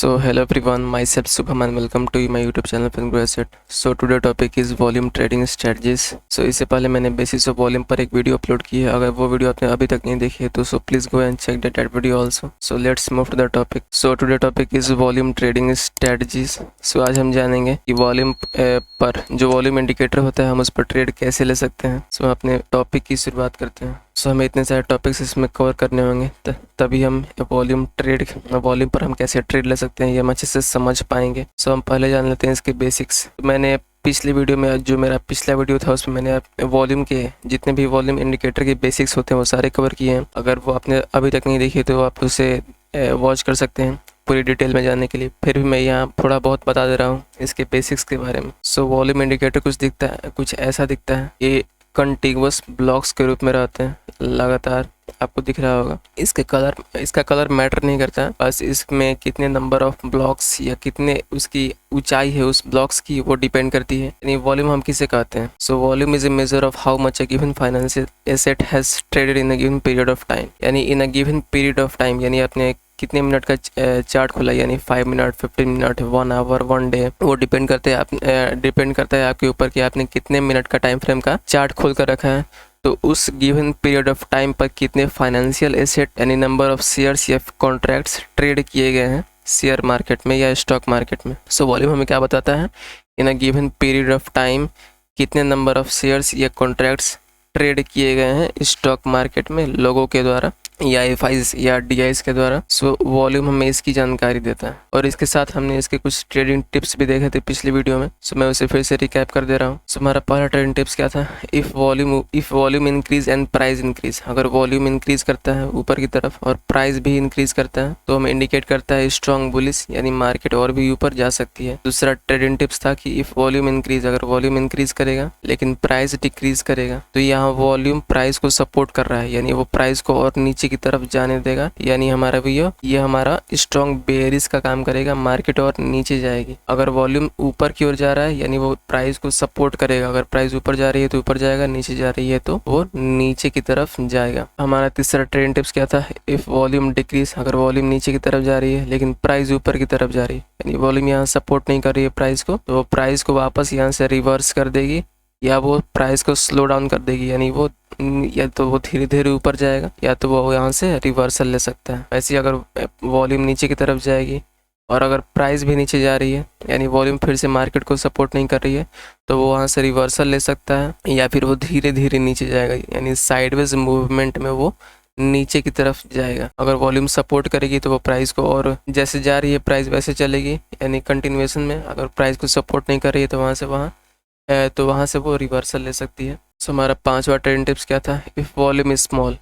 So hello everyone, myself Subham and welcome to my YouTube channel FinGrow Asset. So today topic is volume trading strategies. So इससे पहले मैंने basis of volume पर एक video upload की है. अगर वो वीडियो आपने अभी तक नहीं देखी है तो so please go and check that video also. So let's move to the topic. So today topic is volume trading strategies. So आज हम जानेंगे कि वॉल्यूम पर जो वॉल्यूम इंडिकेटर होता है हम उस पर ट्रेड कैसे ले सकते हैं. सो अपने टॉपिक की शुरुआत करते हैं. सो हमें इतने सारे टॉपिक्स इसमें कवर करने होंगे तभी हम वॉल्यूम पर हम कैसे ट्रेड ले सकते हैं ये हम अच्छे से समझ पाएंगे. सो हम पहले जान लेते हैं इसके बेसिक्स. मैंने पिछली वीडियो में जो मेरा पिछला वीडियो था उसमें मैंने वॉल्यूम के जितने भी वॉल्यूम इंडिकेटर के बेसिक्स होते हैं वो सारे कवर किए हैं. अगर वो आपने अभी तक नहीं देखी तो आप उसे वॉच कर सकते हैं पूरी डिटेल में जानने के लिए. फिर भी मैं यहाँ थोड़ा बहुत बता दे रहा हूँ इसके बेसिक्स के बारे में. सो वॉल्यूम इंडिकेटर कुछ ऐसा दिखता है. ये कंटिन्यूअस ब्लॉक्स के रूप में रहते हैं, लगातार आपको दिख रहा होगा. इसका कलर मैटर नहीं करता, बस इसमें कितने नंबर ऑफ ब्लॉक्स या कितने उसकी ऊंचाई है उस ब्लॉक्स की वो डिपेंड करती है. यानी वॉल्यूम हम किसे कहते हैं. So volume is a measure of how much a given financial asset has traded in a given period of time. यानी in a given period of time यानी आपने कितने मिनट का चार्ट खोला, यानी 5 मिनट, 15 मिनट, 1 आवर, 1 डे. वो depend करता है आपके ऊपर कि आपने कितने मिनट का टाइम फ्रेम का चार्ट खोल कर रखा है. तो उस गिवन पीरियड ऑफ टाइम पर कितने फाइनेंशियल एसेट यानी नंबर ऑफ शेयर्स या कॉन्ट्रैक्ट्स ट्रेड किए गए हैं शेयर मार्केट में या स्टॉक मार्केट में. सो वॉल्यूम हमें क्या बताता है, in a given period of time कितने नंबर ऑफ शेयर्स या कॉन्ट्रैक्ट्स ट्रेड किए गए हैं स्टॉक मार्केट में लोगों के द्वारा या एफआईज या डीआईज के द्वारा. सो वॉल्यूम हमें इसकी जानकारी देता है. और इसके साथ हमने इसके कुछ ट्रेडिंग टिप्स भी देखे थे पिछली वीडियो में. सो मैं उसे फिर से रिकैप कर दे रहा हूँ. सो हमारा पहला ट्रेडिंग टिप्स क्या था, if volume increase and price increase. अगर वॉल्यूम इंक्रीज करता है ऊपर की तरफ और प्राइस भी इंक्रीज करता है तो हमें इंडिकेट करता है स्ट्रॉन्ग बुलिश, यानी मार्केट और भी ऊपर जा सकती है. दूसरा ट्रेडिंग टिप्स था कि इफ़ वॉल्यूम इंक्रीज, अगर वॉल्यूम इंक्रीज करेगा लेकिन प्राइस डिक्रीज करेगा तो यहाँ वॉल्यूम प्राइस को सपोर्ट कर रहा है, यानी वो प्राइस को और नीचे की तरफ जाने देगा. यानी हमारा भैया ये हमारा स्ट्रॉन्ग बेयरिश का काम करेगा, मार्केट और नीचे जाएगी. अगर वॉल्यूम ऊपर की ओर जा रहा है यानी वो प्राइस को सपोर्ट करेगा. अगर प्राइस ऊपर जा रही है तो ऊपर जाएगा, नीचे जा रही है तो वो नीचे की तरफ जाएगा. हमारा तीसरा ट्रेंड टिप्स क्या था, इफ वॉल्यूम डिक्रीज, अगर वॉल्यूम नीचे की तरफ जा रही है लेकिन प्राइस ऊपर की तरफ जा रही है यानी वॉल्यूम यहाँ सपोर्ट नहीं कर रही है प्राइस को, तो वो प्राइस को वापस यहाँ से रिवर्स कर देगी या वो प्राइस को स्लो डाउन कर देगी. यानी वो या तो वो धीरे धीरे ऊपर जाएगा या तो वो यहाँ से रिवर्सल ले सकता है. ऐसे अगर वॉल्यूम नीचे की तरफ जाएगी और अगर प्राइस भी नीचे जा रही है यानी वॉल्यूम फिर से मार्केट को सपोर्ट नहीं कर रही है तो वो वहाँ से रिवर्सल ले सकता है या फिर वो धीरे धीरे नीचे जाएगा, यानी साइडवेज मूवमेंट में वो नीचे की तरफ जाएगा. अगर वॉल्यूम सपोर्ट करेगी तो वो प्राइस को और जैसे जा रही है प्राइस वैसे चलेगी, यानी कंटिन्यूएशन में. अगर प्राइस को सपोर्ट नहीं कर रही है तो वहाँ से वो रिवर्सल ले सकती है. सो हमारा पांचवा ट्रेंड टिप्स क्या था, इफ़ वॉल्यूम इज स्मॉल,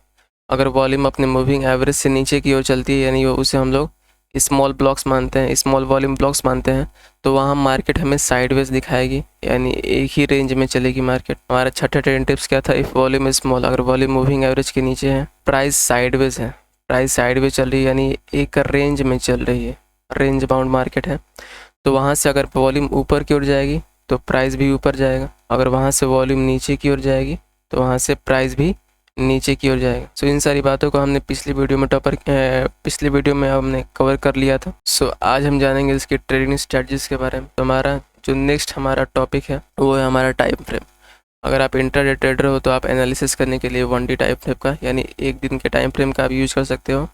अगर वॉल्यूम अपने मूविंग एवरेज से नीचे की ओर चलती है यानी उसे हम लोग स्मॉल ब्लॉक्स मानते हैं, स्मॉल वॉल्यूम ब्लॉक्स मानते हैं, तो वहाँ मार्केट हमें साइडवेज दिखाएगी, यानी एक ही रेंज में चलेगी मार्केट. हमारा छठा ट्रेंड टिप्स क्या था, इफ़ वॉल्यूम इज स्मॉल, अगर वॉल्यूम मूविंग एवरेज के नीचे है, प्राइस साइडवेज है, प्राइस साइडवेज चल रही है यानी एक रेंज में चल रही है, रेंज बाउंड मार्केट है, तो वहाँ से अगर वॉल्यूम ऊपर की ओर जाएगी तो प्राइस भी ऊपर जाएगा. अगर वहाँ से वॉल्यूम नीचे की ओर जाएगी तो वहाँ से प्राइस भी नीचे की ओर जाएगा. सो इन सारी बातों को हमने पिछली वीडियो में हमने कवर कर लिया था. सो आज हम जानेंगे इसके ट्रेडिंग स्ट्रेटजीज के बारे में. तो हमारा जो नेक्स्ट हमारा टॉपिक है वो है हमारा टाइम फ्रेम. अगर आप इंट्राडे ट्रेडर हो तो आप एनालिसिस करने के लिए 1D टाइम फ्रेम का यानी एक दिन के टाइम फ्रेम का आप यूज कर सकते हो,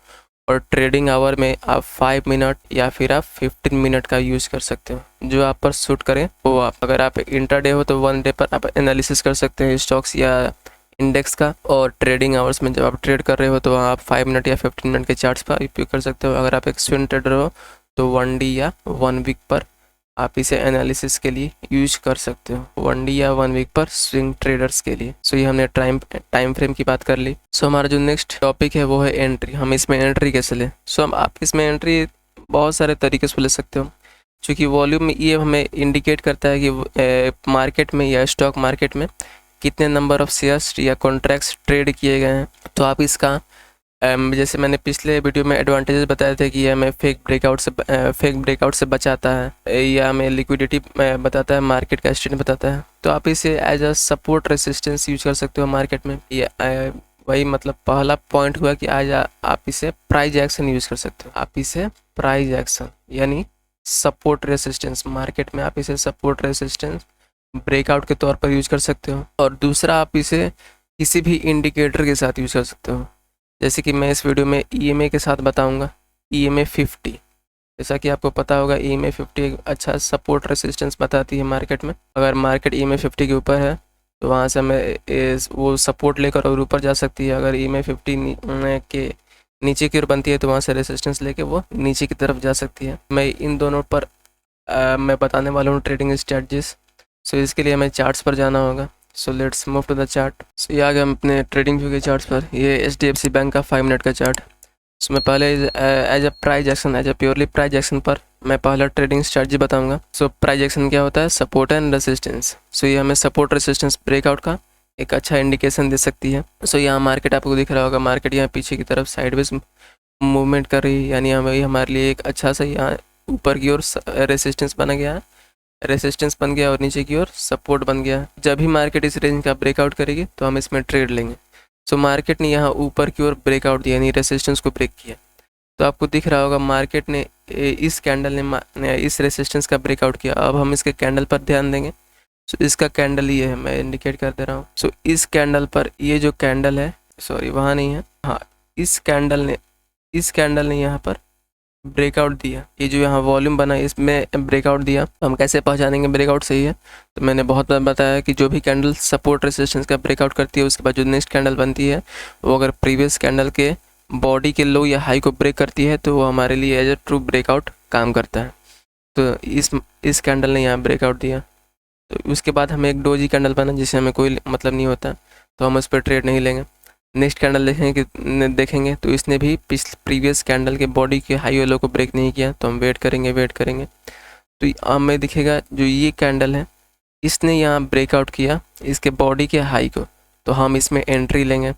और ट्रेडिंग आवर में आप 5 मिनट या फिर आप 15 मिनट का यूज़ कर सकते हो, जो आप पर सूट करें वो आप. अगर आप इंट्राडे हो तो 1 डे पर आप एनालिसिस कर सकते हैं स्टॉक्स या इंडेक्स का, और ट्रेडिंग आवर्स में जब आप ट्रेड कर रहे हो तो वहाँ आप 5 मिनट या 15 मिनट के चार्ट्स पर उपयोग कर सकते हो. अगर आप एक स्विंग ट्रेडर हो तो 1D या 1 वीक पर आप इसे एनालिसिस के लिए यूज कर सकते हो, 1D या 1 वीक पर स्विंग ट्रेडर्स के लिए. सो ये हमने टाइम फ्रेम की बात कर ली. सो हमारा जो नेक्स्ट टॉपिक है वो है एंट्री. हम इसमें एंट्री कैसे लें. सो हम आप इसमें एंट्री बहुत सारे तरीके से ले सकते हो, क्योंकि वॉल्यूम ये हमें इंडिकेट करता है कि मार्केट में या स्टॉक मार्केट में कितने नंबर ऑफ शेयर्स या कॉन्ट्रैक्ट्स ट्रेड किए गए हैं. तो आप इसका जैसे मैंने पिछले वीडियो में एडवांटेजेस बताए थे कि ये हमें फेक ब्रेकआउट से बचाता है या हमें लिक्विडिटी बताता है, मार्केट का स्टेट बताता है. तो आप इसे as a support resistance use कर सकते हो मार्केट में. वही मतलब पहला पॉइंट हुआ कि आज आप इसे प्राइस एक्शन यूज़ कर सकते हो। आप इसे प्राइस एक्शन यानी सपोर्ट रेसिस्टेंस, मार्केट में आप इसे सपोर्ट रेसिस्टेंस ब्रेकआउट के तौर पर यूज कर सकते हो। और दूसरा, आप इसे किसी भी इंडिकेटर के साथ यूज कर सकते हो। जैसे कि मैं इस वीडियो में EMA के साथ बताऊंगा, EMA 50। जैसा कि आपको पता होगा EMA 50 एक अच्छा सपोर्ट रेसिस्टेंस बताती है मार्केट में। अगर मार्केट EMA 50 के ऊपर है तो वहाँ से हमें वो सपोर्ट लेकर और ऊपर जा सकती है। अगर EMA 50 के नीचे की ओर बनती है तो वहाँ से रेसिस्टेंस लेके वो नीचे की तरफ जा सकती है। मैं इन दोनों पर मैं बताने वाला हूँ ट्रेडिंग स्ट्रेटजीज। सो इसके लिए हमें चार्ट्स पर जाना होगा। So let's move to the chart. So ये आ गया हम अपने ट्रेडिंग व्यू के चार्ट्स पर। ये HDFC बैंक का 5 मिनट का चार्ट। सो मैं पहले as a purely price action पर मैं पहला ट्रेडिंग स्ट्रेटजी बताऊंगा। सो प्राइस एक्शन क्या होता है? Support and resistance. सो ये हमें सपोर्ट रेसिस्टेंस ब्रेकआउट का एक अच्छा इंडिकेशन दे सकती है। सो यहाँ मार्केट आपको दिख रहा होगा, मार्केट यहाँ पीछे की तरफ साइडवेज मूवमेंट कर रही है, यानी हमारे लिए एक अच्छा सा यहाँ ऊपर की ओर रेसिस्टेंस बना गया है, रेसिस्टेंस बन गया और नीचे की ओर सपोर्ट बन गया। जब भी मार्केट इस रेंज का ब्रेकआउट करेगी तो हम इसमें ट्रेड लेंगे। सो मार्केट ने यहाँ ऊपर की ओर ब्रेकआउट दिया, यानी रेसिस्टेंस को ब्रेक किया। तो आपको दिख रहा होगा मार्केट ने इस कैंडल ने इस रेसिस्टेंस का ब्रेकआउट किया। अब हम इसके कैंडल पर ध्यान देंगे। सो इसका कैंडल ये है, मैं इंडिकेट कर दे रहा हूँ। सो इस कैंडल पर ये जो कैंडल है, सॉरी वहाँ नहीं है, हाँ इस कैंडल ने यहाँ पर ब्रेकआउट दिया। ये जो यहाँ वॉल्यूम बना इसमें ब्रेकआउट दिया। तो हम कैसे पहचानेंगे ब्रेकआउट सही है? तो मैंने बहुत बार बताया कि जो भी कैंडल सपोर्ट रेसिस्टेंस का ब्रेकआउट करती है उसके बाद जो नेक्स्ट कैंडल बनती है वो अगर प्रीवियस कैंडल के बॉडी के लो या हाई को ब्रेक करती है तो वो हमारे लिए एज ए ट्रू ब्रेकआउट काम करता है। तो इस कैंडल ने यहाँ ब्रेकआउट दिया। तो उसके बाद हमें एक डोजी कैंडल बना जिससे हमें कोई मतलब नहीं होता, तो हम उस पर ट्रेड नहीं लेंगे। नेक्स्ट कैंडल देखेंगे तो इसने भी प्रीवियस कैंडल के बॉडी के हाई और लो को ब्रेक नहीं किया, तो हम वेट करेंगे। तो हमें दिखेगा जो ये कैंडल है इसने यहाँ ब्रेकआउट किया इसके बॉडी के हाई को, तो हम इसमें एंट्री लेंगे।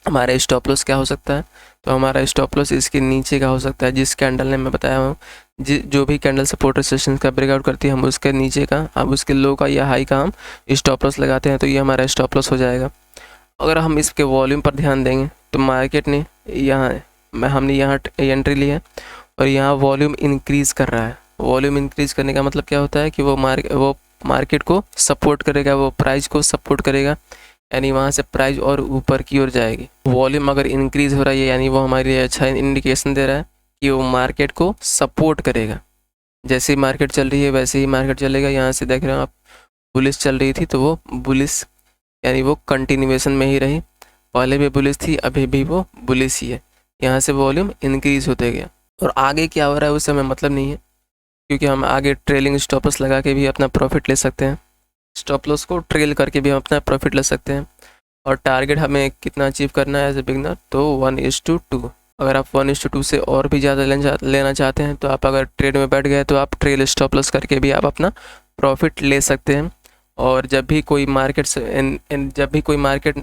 हमारा स्टॉप लॉस क्या हो सकता है? तो हमारा स्टॉप लॉस इसके नीचे का हो सकता है, जिस कैंडल ने मैं बताया हूँ जो भी कैंडल सपोर्ट रेजिस्टेंस का ब्रेकआउट करती है हम उसके नीचे का, अब उसके लो का या हाई का हम स्टॉप लॉस लगाते हैं, तो ये हमारा स्टॉप लॉस हो जाएगा। अगर हम इसके वॉल्यूम पर ध्यान देंगे तो मार्केट ने हमने यहाँ एंट्री ली है और यहाँ वॉल्यूम इंक्रीज़ कर रहा है। वॉल्यूम इंक्रीज़ करने का मतलब क्या होता है कि वो मार्केट को सपोर्ट करेगा, वो प्राइस को सपोर्ट करेगा, यानी वहाँ से प्राइस और ऊपर की ओर जाएगी। वॉल्यूम अगर इंक्रीज़ हो रहा है यानी वो हमारे लिए अच्छा इंडिकेशन दे रहा है कि वो मार्केट को सपोर्ट करेगा। जैसे ही मार्केट चल रही है वैसे ही मार्केट चलेगा। यहाँ से देख रहे हो आप, बुलिश चल रही थी तो वो बुलिश यानी वो कंटिन्यूएशन में ही रही, पहले भी बुलिश थी अभी भी वो बुलिश ही है। यहाँ से वॉल्यूम इंक्रीज़ होते गया और आगे क्या हो रहा है उससे हमें मतलब नहीं है, क्योंकि हम आगे ट्रेलिंग स्टॉप लॉस लगा के भी अपना प्रॉफिट ले सकते हैं, स्टॉप लॉस को ट्रेल करके भी हम अपना प्रॉफिट ले सकते हैं। और टारगेट हमें कितना अचीव करना है एज ए बिगनर, तो 1:2। अगर आप 1:2 से और भी ज़्यादा लेना चाहते हैं तो आप अगर ट्रेड में बैठ गए तो आप ट्रेल स्टॉप लॉस करके भी आप अपना प्रॉफिट ले सकते हैं। और जब भी कोई मार्केट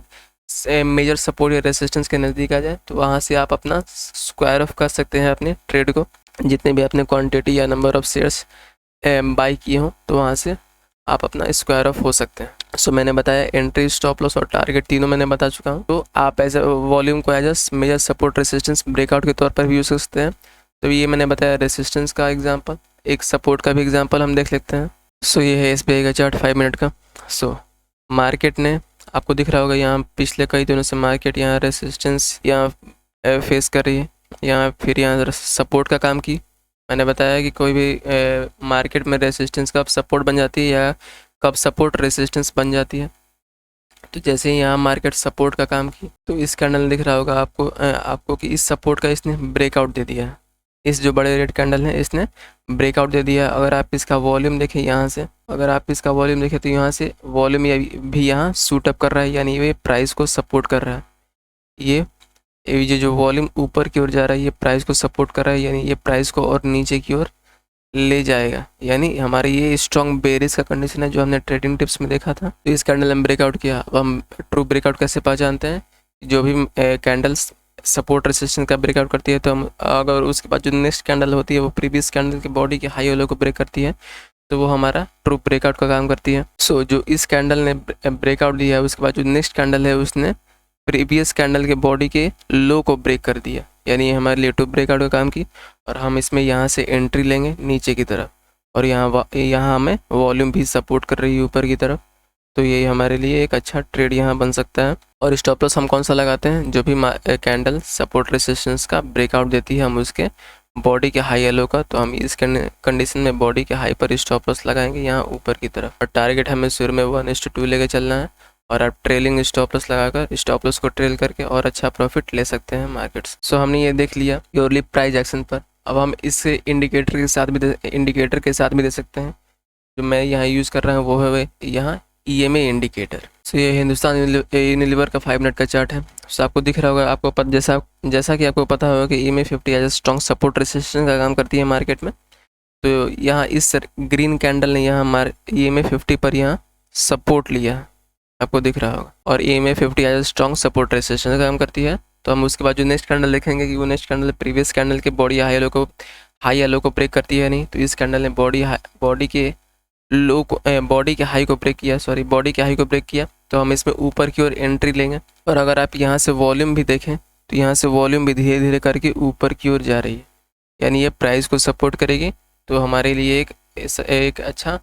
मेजर सपोर्ट या रेसिस्टेंस के नज़दीक आ जाए तो वहाँ से आप अपना स्क्वायर ऑफ कर सकते हैं अपने ट्रेड को, जितने भी आपने क्वांटिटी या नंबर ऑफ शेयर्स बाई किए हों, तो वहाँ से आप अपना स्क्वायर ऑफ हो सकते हैं। सो मैंने बताया एंट्री, स्टॉप लॉस और टारगेट तीनों मैंने बता चुका हूँ। तो आप एज वॉल्यूम को as a major support resistance breakout के तौर पर भी यूज़ कर सकते हैं। तो ये मैंने बताया रेसिस्टेंस का एग्जांपल, एक सपोर्ट का भी एग्जांपल हम देख लेते हैं। सो ये है SBI का चार्ट 5 मिनट का। सो मार्केट ने आपको दिख रहा होगा यहाँ पिछले कई दिनों से मार्केट यहाँ रेसिस्टेंस यहाँ फेस कर रही है, यहाँ फिर यहाँ सपोर्ट का काम की। मैंने बताया कि कोई भी मार्केट में रेसिस्टेंस कब सपोर्ट बन जाती है या कब सपोर्ट रेसिस्टेंस बन जाती है। तो जैसे ही यहाँ मार्केट सपोर्ट का काम की तो इस कैंडल दिख रहा होगा आपको कि इस सपोर्ट का इसने ब्रेकआउट दे दिया है। इस जो बड़े रेड कैंडल है इसने ब्रेकआउट दे दिया। अगर आप इसका वॉल्यूम देखें यहाँ से, तो यहाँ से वॉल्यूम भी यहाँ सूट अप कर रहा है, यानी ये प्राइस को सपोर्ट कर रहा है। ये जो वॉल्यूम ऊपर की ओर जा रहा है ये प्राइस को सपोर्ट कर रहा है, यानी ये प्राइस को और नीचे की ओर ले जाएगा, यानी हमारे ये स्ट्रॉन्ग बेरिश का कंडीशन है जो हमने ट्रेडिंग टिप्स में देखा था। तो इस कैंडल में ब्रेकआउट किया। अब हम ट्रू ब्रेकआउट कैसे पहचानते हैं? जो भी कैंडल्स सपोर्ट रेसिस्टेंस का ब्रेकआउट करती है तो हम अगर उसके बाद जो नेक्स्ट कैंडल होती है वो प्रीवियस कैंडल के बॉडी के हाई और लो को ब्रेक करती है तो वो हमारा ट्रू ब्रेकआउट का काम करती है। सो जो इस कैंडल ने ब्रेकआउट दिया है उसके बाद जो नेक्स्ट कैंडल है उसने प्रीवियस कैंडल के बॉडी के लो को ब्रेक कर दिया, यानी हमारे लिए टॉप ब्रेकआउट का काम की। और हम इसमें यहाँ से एंट्री लेंगे नीचे की तरफ, और यहाँ हमें वॉल्यूम भी सपोर्ट कर रही है ऊपर की तरफ। तो ये हमारे लिए एक अच्छा ट्रेड यहाँ बन सकता है। और स्टॉप लॉस हम कौन सा लगाते हैं, जो भी कैंडल सपोर्ट रेसिस्टेंस का ब्रेकआउट देती है हम उसके बॉडी के हाई एलो का, तो हम इस कंडीशन में बॉडी के हाई पर स्टॉप लॉस लगाएंगे यहाँ ऊपर की तरफ। और टारगेट हमें शुरू में 1:2 लेके चलना है, और आप ट्रेलिंग स्टॉप लॉस लगाकर स्टॉप लॉस को ट्रेल करके और अच्छा प्रॉफिट ले सकते हैं मार्केट्स। सो हमने ये देख लिया प्योरली प्राइस एक्शन पर। अब हम इसे इंडिकेटर के साथ भी दे सकते हैं। जो मैं यहाँ यूज़ कर रहा हूँ वो है यहाँ EMA इंडिकेटर। सो ये हिंदुस्तान यूनिलीवर का 5 मिनट का चार्ट है। सो आपको दिख रहा होगा, जैसा कि आपको पता होगा कि EMA 50 as strong support resistance का काम करती है मार्केट में। तो यहाँ इस ग्रीन कैंडल ने यहाँ हमारे EMA 50 पर यहाँ सपोर्ट लिया है, आपको दिख रहा होगा। और EMA 50 as strong support resistance का काम करती है। तो हम उसके बाद जो नेक्स्ट कैंडल देखेंगे कि वो नेक्स्ट कैंडल प्रीवियस कैंडल के बॉडी हाई एलो को ब्रेक करती है नहीं। तो इस कैंडल ने बॉडी के हाई को ब्रेक किया, तो हम इसमें ऊपर की ओर एंट्री लेंगे। और अगर आप यहाँ से वॉल्यूम भी देखें तो यहाँ से वॉल्यूम भी धीरे धीरे करके ऊपर की ओर जा रही है, यानी ये प्राइस को सपोर्ट करेगी। तो हमारे लिए एक अच्छा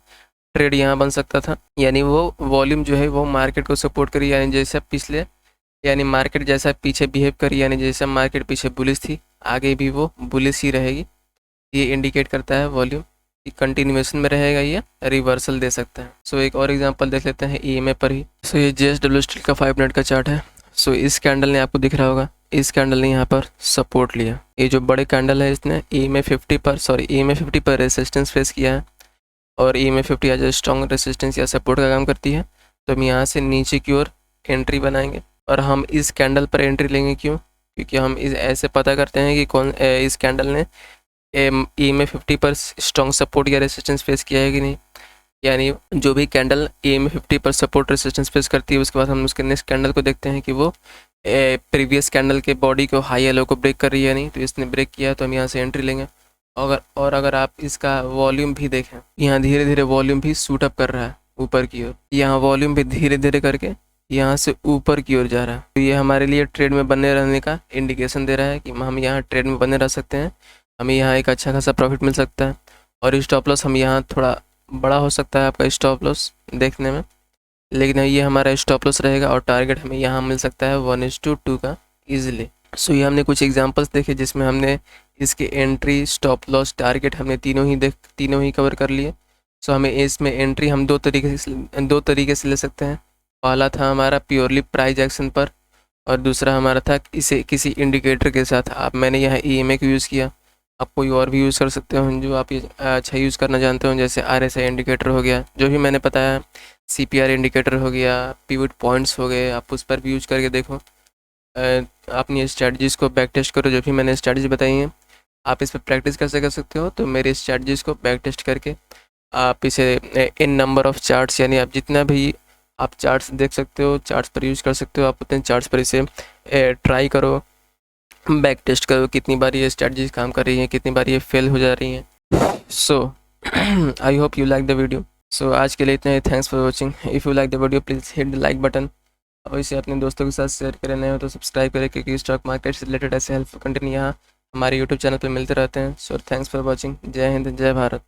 ट्रेड यहाँ बन सकता था, यानी वो वॉल्यूम जो है वो मार्केट को सपोर्ट करी, यानी मार्केट जैसा पीछे बिहेव करी, यानी जैसे मार्केट पीछे बुलिश थी आगे भी वो बुलिश ही रहेगी। ये इंडिकेट करता है वॉल्यूम कंटिन्यूएशन में रहेगा, ये रिवर्सल दे सकता है। सो एक और एग्जांपल देख लेते हैं EMA पर ही। सो ये JSW स्टील का 5 मिनट का चार्ट है। सो इस कैंडल ने, आपको दिख रहा होगा, इस कैंडल ने यहाँ पर सपोर्ट लिया। ये जो बड़े कैंडल है इसने EMA 50 पर रेसिस्टेंस फेस किया है, और EMA 50 एज स्ट्रॉन्ग रेसिस्टेंस या सपोर्ट का काम करती है। तो हम यहाँ से नीचे की ओर एंट्री बनाएंगे, और हम इस कैंडल पर एंट्री लेंगे। क्यों? क्योंकि हम ऐसे पता करते हैं कि इस कैंडल ने EMA 50 पर स्ट्रॉन्ग सपोर्ट या रेसिस्टेंस फेस किया है कि नहीं। यानी जो भी कैंडल EMA 50 पर सपोर्ट रेसिस्टेंस फेस करती है, उसके बाद हम उसके नेक्स्ट कैंडल को देखते हैं कि वो प्रीवियस कैंडल के बॉडी को हाई एलो को ब्रेक कर रही है नहीं। तो इसने ब्रेक किया, तो हम यहाँ से एंट्री लेंगे। अगर आप इसका वॉल्यूम भी देखें, यहाँ धीरे धीरे वॉल्यूम भी सूट अप कर रहा है ऊपर की ओर। यहाँ वॉल्यूम भी धीरे धीरे करके यहाँ से ऊपर की ओर जा रहा है। तो ये हमारे लिए ट्रेड में बने रहने का इंडिकेशन दे रहा है कि हम यहाँ ट्रेड में बने रह सकते हैं, हमें यहाँ एक अच्छा खासा प्रॉफिट मिल सकता है। और स्टॉप लॉस हम यहाँ थोड़ा बड़ा हो सकता है आपका स्टॉप लॉस देखने में, लेकिन ये हमारा स्टॉप लॉस रहेगा। और टारगेट हमें यहाँ मिल सकता है 1:2 का ईजिली। सो ये हमने कुछ एग्जांपल्स देखे जिसमें हमने इसके एंट्री, स्टॉप लॉस, टारगेट हमने तीनों ही कवर कर लिए। सो हमें इसमें एंट्री हम दो तरीके से ले सकते हैं। पहला था हमारा प्योरली प्राइस एक्शन पर, और दूसरा हमारा था इसे किसी इंडिकेटर के साथ। मैंने यहाँ EMA को यूज़ किया, आप कोई और भी यूज़ कर सकते हो जो आप ये अच्छा यूज़ करना जानते हो, जैसे RSI इंडिकेटर हो गया, जो भी मैंने बताया, CPR इंडिकेटर हो गया, पिवट पॉइंट्स हो गए, आप उस पर भी यूज करके देखो। अपनी स्ट्रैटेजीज़ को बैक टेस्ट करो, जो भी मैंने स्ट्रैटेजी बताई हैं आप इस पर प्रैक्टिस कैसे कर सकते हो। तो मेरे स्ट्रैटेजीज़ को बैक टेस्ट करके आप इसे इन नंबर ऑफ़ चार्ट्स, यानी आप जितना भी आप चार्ट्स देख सकते हो, चार्ट्स पर यूज़ कर सकते हो, आप उतने चार्ट्स पर इसे ट्राई करो, बैक टेस्ट करो, कितनी बार ये स्ट्रैटेजीज काम कर रही हैं, कितनी बार ये फेल हो जा रही हैं। So I hope you like the video. So आज के लिए इतना ही। Thanks for watching. If you like the video please hit the like button, और इसे अपने दोस्तों के साथ शेयर करें, नए हो तो सब्सक्राइब करें, क्योंकि स्टॉक मार्केट से रिलेटेड ऐसे हेल्पफुल कंटेंट यहाँ हमारे यूट्यूब चैनल पर मिलते रहते हैं। So thanks for watching. जय हिंद, जय भारत।